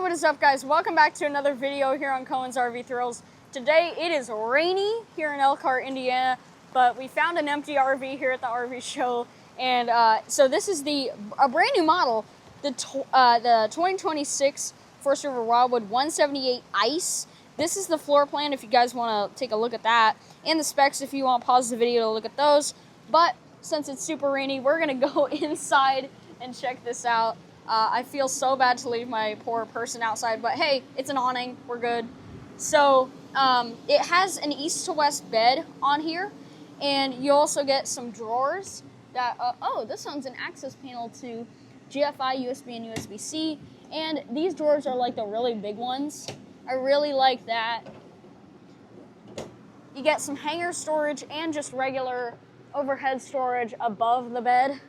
what is up, guys? Welcome back to another video here on Cohen's RV Thrills. Today it is rainy here in Elkhart, Indiana, but we found an empty RV here at the RV show, and so this is a brand new model, the 2026 Forest River Wildwood 178ICE. This is the floor plan if you guys want to take a look at that, and the specs if you want to pause the video to look at those. But since it's super rainy, we're gonna go inside and check this out. I feel so bad to leave my poor person outside, but hey, it's an awning, we're good. So it has an east to west bed on here, and you also get some drawers that, oh, this one's an access panel to GFI, USB, and USB-C, and these drawers are like the really big ones. I really like that. You get some hanger storage and just regular overhead storage above the bed.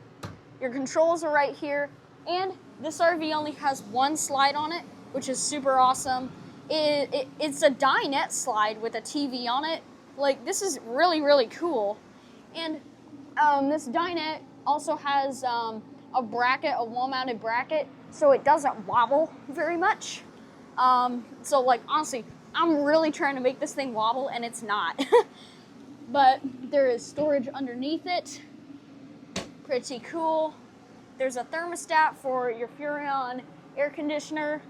Your controls are right here, and this RV only has one slide on it, which is super awesome. It's a dinette slide with a TV on it. Like, this is really, really cool. And this dinette also has a bracket, a wall-mounted bracket, so it doesn't wobble very much. So, like, honestly, I'm really trying to make this thing wobble, and it's not. But there is storage underneath it. Pretty cool. There's a thermostat for your Furrion air conditioner.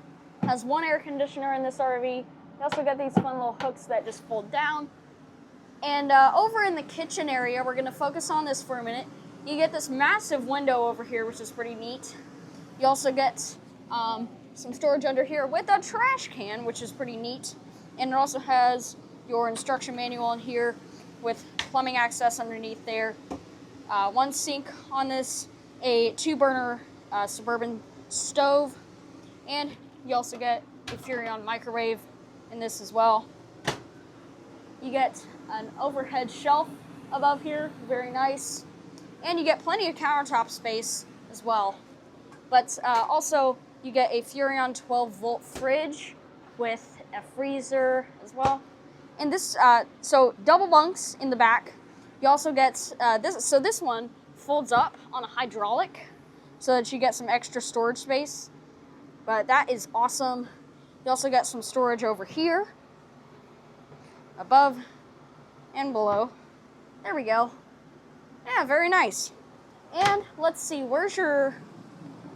Has one air conditioner in this RV. You also got these fun little hooks that just fold down. And over in the kitchen area, we're gonna focus on this for a minute. You get this massive window over here, which is pretty neat. You also get some storage under here with a trash can, which is pretty neat. And it also has your instruction manual in here with plumbing access underneath there. One sink on this, a 2-burner Suburban stove, and you also get a Furrion microwave in this as well. You get an overhead shelf above here, very nice, and you get plenty of countertop space as well. But also you get a Furrion 12-volt fridge with a freezer as well. And this, so double bunks in the back. You also get this one folds up on a hydraulic so that you get some extra storage space. But that is awesome. You also got some storage over here, above and below. There we go. Yeah, very nice. And let's see, where's your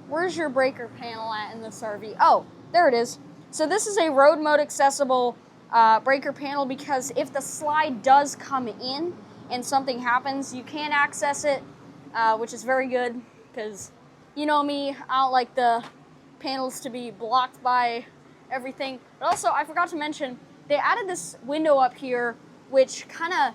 breaker panel at in this RV? Oh, there it is. So this is a road mode accessible breaker panel, because if the slide does come in and something happens, you can access it, which is very good, because you know me, I don't like the panels to be blocked by everything. But also, I forgot to mention, they added this window up here, which kind of,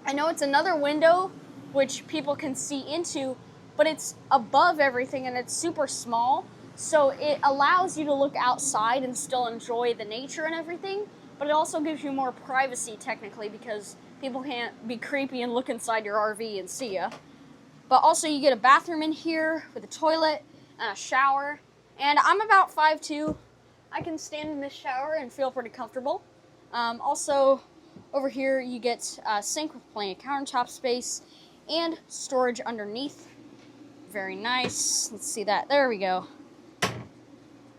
I know it's another window which people can see into, but it's above everything and it's super small, so it allows you to look outside and still enjoy the nature and everything, but it also gives you more privacy technically, because people can't be creepy and look inside your RV and see ya. But also you get a bathroom in here with a toilet and a shower. And I'm about 5'2". I can stand in this shower and feel pretty comfortable. Also over here you get a sink with plenty of countertop space and storage underneath. Very nice. Let's see that. There we go.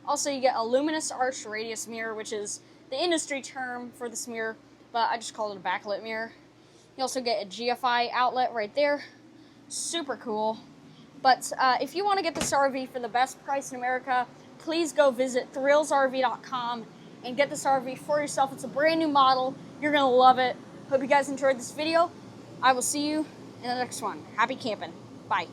Also you get a luminous arch radius mirror, which is the industry term for this mirror, but I just called it a backlit mirror. You also get a GFI outlet right there. Super cool. But if you want to get this RV for the best price in America, please go visit thrillsrv.com and get this RV for yourself. It's a brand new model. You're going to love it. Hope you guys enjoyed this video. I will see you in the next one. Happy camping. Bye.